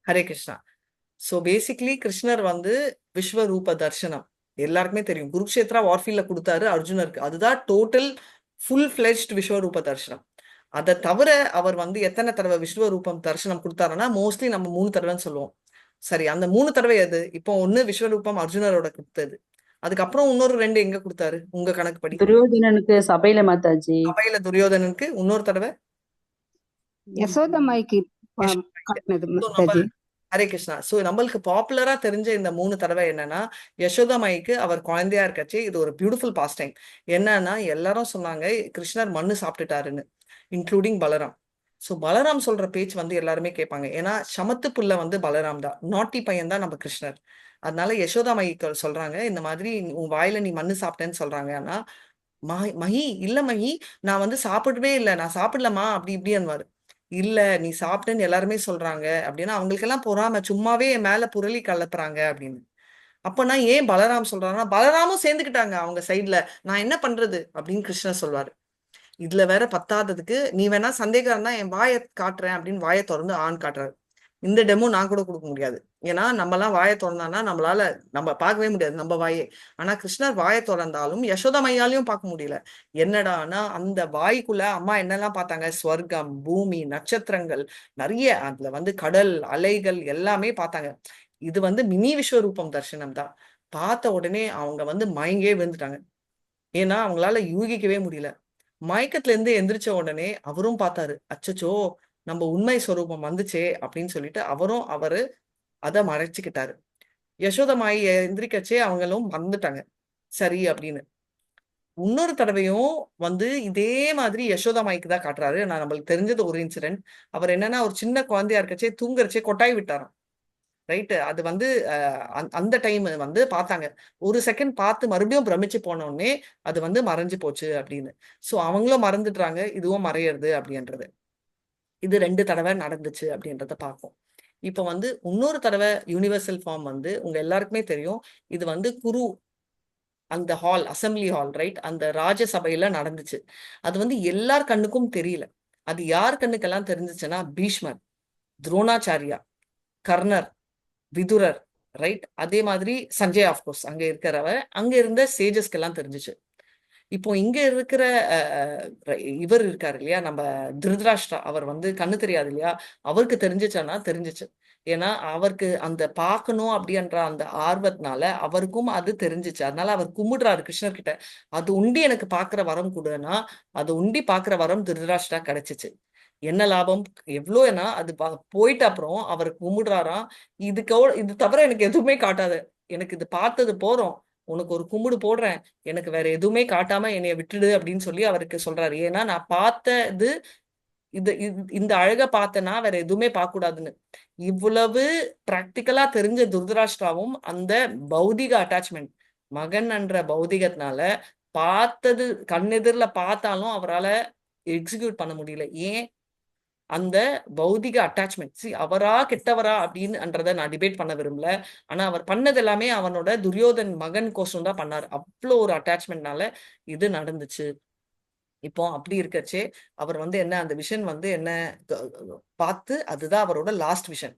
Hare Krishna. So basically கிருஷ்ணர் வந்து விஸ்வரூப தர்சனம் எல்லாருக்குமே தெரியும். குருக்ஷேத்ரா வார்ஃபீல்ட்ல கொடுத்தாரு அர்ஜுனருக்கு. அதுதான் டோட்டல் ஃபுல் ஃபிளெஜ்ட் விஸ்வரூப தர்சனம். அதை தவிர அவர் வந்து எத்தனை தடவை விஸ்வரூபம் தரிசனம் கொடுத்தாருன்னா மோஸ்ட்லி நம்ம 3 தடவைன்னு சொல்லுவோம். சரி, அந்த 3 தடவை எது? இப்போ ஒண்ணு விஸ்வரூபம் அர்ஜுனரோட கொடுத்தது. அதுக்கப்புறம் இன்னொரு 2 எங்க கொடுத்தாரு உங்க கணக்குப்படி? துரியோதனனுக்கு சபையில மாதாஜி. சபையில துரியோதனனுக்கு இன்னொரு தடவை யசோதம்மாய்க்கு காட்டினது So, நம்ம மாதாஜி. ஹரே கிருஷ்ணா. ஸோ நம்மளுக்கு பாப்புலரா தெரிஞ்ச இந்த 3 தடவை என்னன்னா, யசோதாமாய்க்கு அவர் குழந்தையா இருக்கச்சே இது ஒரு பியூட்டிஃபுல் பாஸ்ட் டைம். என்னன்னா எல்லாரும் சொன்னாங்க கிருஷ்ணர் மண்ணு சாப்பிட்டுட்டாருன்னு, இன்க்ளூடிங் பலராம். ஸோ பலராம் சொல்ற பேச்சு வந்து எல்லாருமே கேட்பாங்க. ஏன்னா சமத்து புள்ள வந்து பலராம் தான், நாட்டி பையன் தான் நம்ம கிருஷ்ணர். அதனால யசோதாமாய்க்கு சொல்றாங்க இந்த மாதிரி உன் வாயில நீ மண்ணு சாப்பிட்டேன்னு சொல்றாங்க. ஆனா மகி இல்ல மகி, நான் வந்து சாப்பிடவே இல்லை, நான் சாப்பிடலமா அப்படி இப்படி அன்வாரு. இல்ல நீ சாப்பிட்டேன்னு எல்லாருமே சொல்றாங்க அப்படின்னா அவங்களுக்கெல்லாம் பொறாம, சும்மாவே என் மேல புரளி கலப்புறாங்க அப்படின்னு. அப்பனா ஏன் பலராம் சொல்றாங்கன்னா பலராமும் சேர்ந்துக்கிட்டாங்க அவங்க சைட்ல, நான் என்ன பண்றது அப்படின்னு கிருஷ்ணர் சொல்வாரு. இதுல வேற பத்தாததுக்கு நீ வேணா சந்தேகம் தான் என் வாயை காட்டுறேன் அப்படின்னு வாயை திறந்து ஆண் காட்டுறாரு. இந்த டெமோ நான் கூட கொடுக்க முடியாது. ஏன்னா நம்மலாம் வாயை திறந்தானா நம்மளால நம்ம பார்க்கவே முடியாது நம்ம வாயே. ஆனா கிருஷ்ணர் வாயை திறந்தாலும் யசோதா மையாலையும் பார்க்க முடியல. என்னடானா அந்த வாய்க்குள்ள அம்மா என்னெல்லாம் பார்த்தாங்க? ஸ்வர்க்கம், பூமி, நட்சத்திரங்கள், நிறைய அதுல வந்து கடல் அலைகள் எல்லாமே பார்த்தாங்க. இது வந்து மினி விஸ்வரூபம் தரிசனம் தான். பார்த்த உடனே அவங்க வந்து மயங்கே விழுந்துட்டாங்க. ஏன்னா அவங்களால யூகிக்கவே முடியல. மயக்கத்துல இருந்து எந்திரிச்ச உடனே அவரும் பார்த்தாரு, அச்சச்சோ நம்ம உண்மை ஸ்வரூபம் வந்துச்சே அப்படின்னு சொல்லிட்டு அவரு அதை மறைச்சுக்கிட்டாரு. யசோதமாயி எந்திரிக்கச்சே அவங்களும் மறந்துட்டாங்க சரி அப்படின்னு. இன்னொரு தடவையும் வந்து இதே மாதிரி யசோதமாய்க்கு தான் காட்டுறாரு. நான் நம்மளுக்கு தெரிஞ்சது ஒரு இன்சிடென்ட். அவர் என்னன்னா ஒரு சின்ன குழந்தையா இருக்கச்சே தூங்குறச்சே கொட்டாய் விட்டாராம். ரைட்டு. அது வந்து அந்த டைம் வந்து பார்த்தாங்க. ஒரு செகண்ட் பார்த்து மறுபடியும் பிரமிச்சு போன உடனே அது வந்து மறைஞ்சு போச்சு அப்படின்னு. ஸோ அவங்களும் மறந்துடுறாங்க, இதுவும் மறையிறது அப்படின்றது. இது 2 தடவை நடந்துச்சு அப்படின்றத பார்ப்போம். இப்போ வந்து இன்னொரு தடவை யூனிவர்சல் ஃபார்ம் வந்து உங்க எல்லாருக்குமே தெரியும். இது வந்து குரு அந்த ஹால், அசெம்பிளி ஹால், ரைட், அந்த ராஜசபையில நடந்துச்சு. அது வந்து எல்லார் கண்ணுக்கும் தெரியல. அது யார் கண்ணுக்கெல்லாம் தெரிஞ்சுச்சுன்னா பீஷ்மர், துரோணாச்சாரியா, கர்ணர், விதுரர், ரைட், அதே மாதிரி சஞ்சய் ஆஃப்கோர்ஸ் அங்க இருக்கிறவர், அங்க இருந்த சேஜஸ்க்கு எல்லாம் தெரிஞ்சுச்சு. இப்போ இங்க இருக்கிற இவர் இருக்காரு இல்லையா நம்ம திருதராஷ்டிரா, அவர் வந்து கண்ணு தெரியாது இல்லையா, அவருக்கு தெரிஞ்சுச்சானா தெரிஞ்சிச்சு. ஏன்னா அவருக்கு அந்த பார்க்கணும் அப்படின்ற அந்த ஆர்வத்தினால அவருக்கும் அது தெரிஞ்சிச்சு. அதனால அவர் கும்பிடுறாரு கிருஷ்ணர் கிட்ட, அது உண்டி எனக்கு பாக்குற வரம் கொடுன்னா அது உண்டி பாக்குற வரம் திருதராஷ்டிரா கிடைச்சிச்சு. என்ன லாபம்? எவ்வளோனா அது போயிட்டு அப்புறம் அவர் கும்பிடுறாராம், இது தவிர எனக்கு எதுவுமே காட்டாது, எனக்கு இது பார்த்தது போறோம், உனக்கு ஒரு கும்பிடு போடுறேன், எனக்கு வேற எதுவுமே காட்டாம என்னைய விட்டுடு அப்படின்னு சொல்லி அவருக்கு சொல்றாரு. ஏன்னா நான் பார்த்தது இந்த அழக பார்த்தனா வேற எதுவுமே பார்க்க கூடாதுன்னு. இவ்வளவு பிராக்டிக்கலா தெரிஞ்ச துர்தராஷ்டிராவும் அந்த பௌதிக அட்டாச்மெண்ட், மகன் என்ற பௌதிகத்தினால பார்த்தது கண்ணெதிரில பார்த்தாலும் அவரால எக்ஸிக்யூட் பண்ண முடியல. ஏன்? அந்த பௌதிக அட்டாச்மெண்ட். அவரா கெட்டவரா அப்படின்னுன்றத நான் டிபேட் பண்ண விரும்பல. ஆனா அவர் பண்ணது எல்லாமே அவனோட துரியோதன் மகன் கோசம் தான் பண்ணாரு. அவ்வளோ ஒரு அட்டாச்மெண்ட்னால இது நடந்துச்சு. இப்போ அப்படி இருக்கச்சே அவர் வந்து என்ன அந்த விஷன் வந்து என்ன பார்த்து அதுதான் அவரோட லாஸ்ட் விஷன்.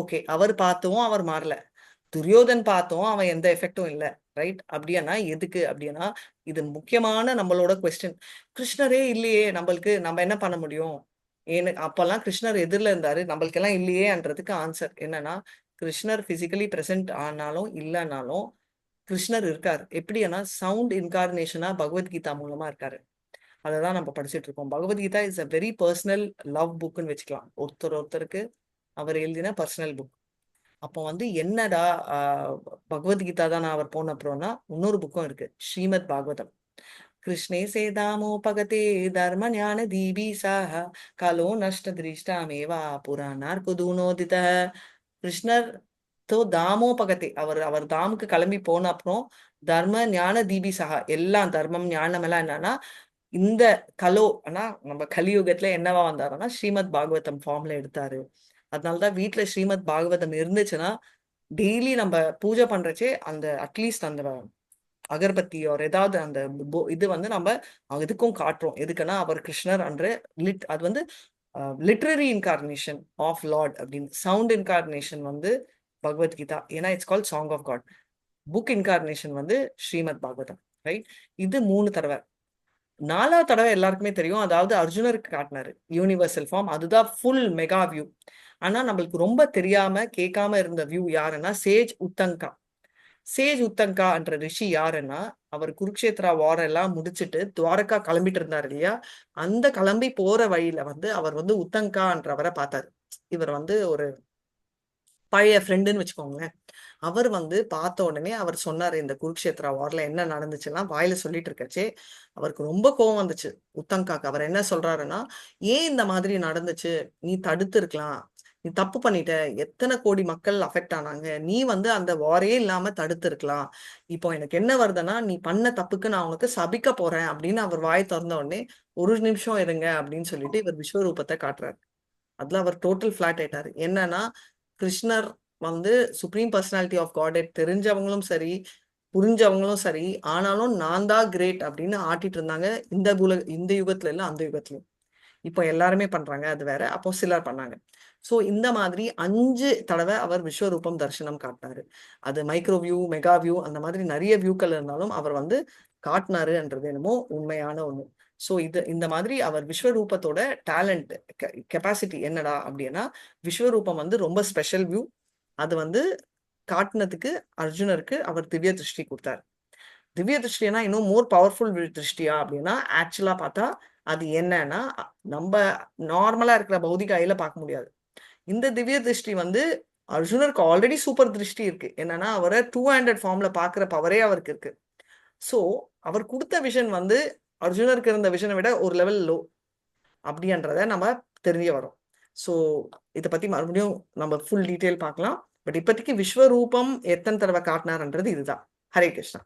ஓகே, அவர் பார்த்தும் அவர் மாறல, துரியோதன் பார்த்தோம் அவன் எந்த எஃபெக்டும் இல்லை, ரைட். அப்படியானா எதுக்கு அப்படின்னா இது முக்கியமான நம்மளோட கொஸ்டின். கிருஷ்ணரே இல்லையே நம்மளுக்கு, நம்ம என்ன பண்ண முடியும்? ஏன்னு அப்பெல்லாம் கிருஷ்ணர் எதிரில் இருந்தாரு, நம்மளுக்கெல்லாம் இல்லையேன்றதுக்கு ஆன்சர் என்னன்னா கிருஷ்ணர் பிசிக்கலி பிரசன்ட் ஆனாலும் இல்லைனாலும் கிருஷ்ணர் இருக்காரு. எப்படின்னா சவுண்ட் இன்கார்னேஷனா பகவத்கீதா மூலமா இருக்காரு. அதை தான் நம்ம படிச்சுட்டு இருக்கோம். Bhagavad Gita is a very personal love புக்னு வச்சுக்கலாம். ஒருத்தருக்கு அவர் எழுதின பர்சனல் புக். அப்போ வந்து என்னடா பகவத்கீதா தான் அவர் போன அப்புறம்னா இன்னொரு புக்கும் இருக்கு, ஸ்ரீமத் பாகவதம். கிருஷ்ணே சேதாமோ பகதே தர்ம ஞான தீபீசாக காலோ நஷ்ட திருஷ்டாமேவா புராணார் குதூனோதித. கிருஷ்ணர் தோ தாமோ பகதே, அவர் தாமுக்கு கிளம்பி போன அப்புறம் தர்ம ஞான தீபீசாக, எல்லாம் தர்மம் ஞானம் எல்லாம் என்னன்னா இந்த கலோ ஆனா நம்ம கலியுகத்துல என்னவா வந்தாருன்னா ஸ்ரீமத் பாகவதம் ஃபார்ம்ல எடுத்தாரு. அதனாலதான் வீட்டுல ஸ்ரீமத் பாகவதம் இருந்துச்சுன்னா டெய்லி நம்ம பூஜை பண்றச்சே அந்த அட்லீஸ்ட் அந்த அகர்பத்தி ஒரு ஏதாவது அந்த இது வந்து நம்ம இதுக்கும் காட்டுறோம். எதுக்குன்னா அவர் கிருஷ்ணர் அன்று அது வந்து லிட்ரரி இன்கார்னேஷன் ஆஃப் லார்ட் அப்படின்னு. சவுண்ட் இன்கார்னேஷன் வந்து பகவத்கீதா, ஏன்னா it's called song of God. Book incarnation வந்து ஸ்ரீமத் பாகவதம், ரைட்? இது 3 தடவை. 4வது தடவை எல்லாருக்குமே தெரியும், அதாவது அர்ஜுனருக்கு காட்டினாரு யூனிவர்சல் ஃபார்ம், அதுதான் ஃபுல் மெகா வியூ. ஆனா நம்மளுக்கு ரொம்ப தெரியாம கேட்காம இருந்த வியூ யாருன்னா சேஜ் உத்தங்கா. சேஜ் உத்தங்கா என்ற ரிஷி யாருன்னா, அவர் குருக்ஷேத்ரா வார் எல்லாம் முடிச்சிட்டு துவாரகா கிளம்பிட்டு இருந்தாரு இல்லையா, அந்த கிளம்பி போற வழியில வந்து அவர் வந்து உத்தங்கான்றவரை பார்த்தாரு. இவர் வந்து ஒரு பழைய ஃப்ரெண்டுன்னு வச்சுக்கோங்களேன். அவர் வந்து பார்த்த உடனே அவர் சொன்னாரு, இந்த குருக்ஷேத்ரா வார்ல என்ன நடந்துச்சுன்னா வாயில சொல்லிட்டு இருக்கச்சே அவருக்கு ரொம்ப கோவம் வந்துச்சு உத்தங்காக்கு. அவர் என்ன சொல்றாருன்னா, ஏன் இந்த மாதிரி நடந்துச்சு, நீ தடுத்து இருக்கலாம், நீ தப்பு பண்ணிட்ட, எத்தனை கோடி மக்கள் அஃபெக்ட் ஆனாங்க, நீ வந்து அந்த வாரே இல்லாம தடுத்து இருக்கலாம். இப்போ எனக்கு என்ன வருதுன்னா, நீ பண்ண தப்புக்கு நான் உனக்கு சபிக்க போறேன் அப்படின்னு அவர் வாய் திறந்த உடனே, ஒரு நிமிஷம் இருங்க அப்படின்னு சொல்லிட்டு இவர் விஸ்வரூபத்தை காட்டுறாரு. அதுல அவர் டோட்டல் ஃபிளாட் ஆயிட்டாரு. என்னன்னா, கிருஷ்ணர் வந்து சுப்ரீம் பர்சனாலிட்டி ஆஃப் காட் தெரிஞ்சவங்களும் சரி, புரிஞ்சவங்களும் சரி, ஆனாலும் நான் தான் கிரேட் அப்படின்னு ஆட்டிட்டு இருந்தாங்க. இந்த யுகத்துல இல்ல, அந்த யுகத்திலயும். இப்போ எல்லாருமே பண்றாங்க, அது வேற. அப்போ சிலர் பண்ணாங்க. சோ இந்த மாதிரி 5 தடவை அவர் விஸ்வரூபம் தரிசனம் காட்டினாரு. அது மைக்ரோ வியூ, மெகா வியூ, அந்த மாதிரி நிறைய வியூக்கள் இருந்தாலும் அவர் வந்து காட்டினாருன்றது என்னமோ உண்மையான ஒண்ணு. சோ இந்த மாதிரி அவர் விஸ்வரூபத்தோட டேலண்ட், கெப்பாசிட்டி என்னடா அப்படின்னா, விஸ்வரூபம் வந்து ரொம்ப ஸ்பெஷல் வியூ. அது வந்து காட்டினதுக்கு அர்ஜுனருக்கு அவர் திவ்ய திருஷ்டி கொடுத்தாரு. திவ்ய திருஷ்டினா இன்னும் மோர் பவர்ஃபுல் திருஷ்டியா அப்படின்னா, ஆக்சுவலா பார்த்தா அது என்னன்னா, நம்ம நார்மலா இருக்கிற பௌதிக ஐல பார்க்க முடியாது. இந்த திவ்ய திருஷ்டி வந்து அர்ஜுனருக்கு ஆல்ரெடி சூப்பர் திருஷ்டி இருக்கு. என்னன்னா, அவரை 2 ஹேண்டட் ஃபார்ம்ல பார்க்குற பவரே அவருக்கு இருக்கு. சோ அவர் கொடுத்த விஷன் வந்து அர்ஜுனருக்கு இருந்த விஷனை விட ஒரு லெவல் லோ அப்படின்றத நம்ம தெரிய வரும். சோ இத பத்தி மறுபடியும் நம்ம ஃபுல் டீட்டெயில் பார்க்கலாம். பட் இப்போதைக்கு விஸ்வரூபம் எத்தனை தடவை காட்டினார்ன்றது இதுதான். ஹரே கிருஷ்ணா.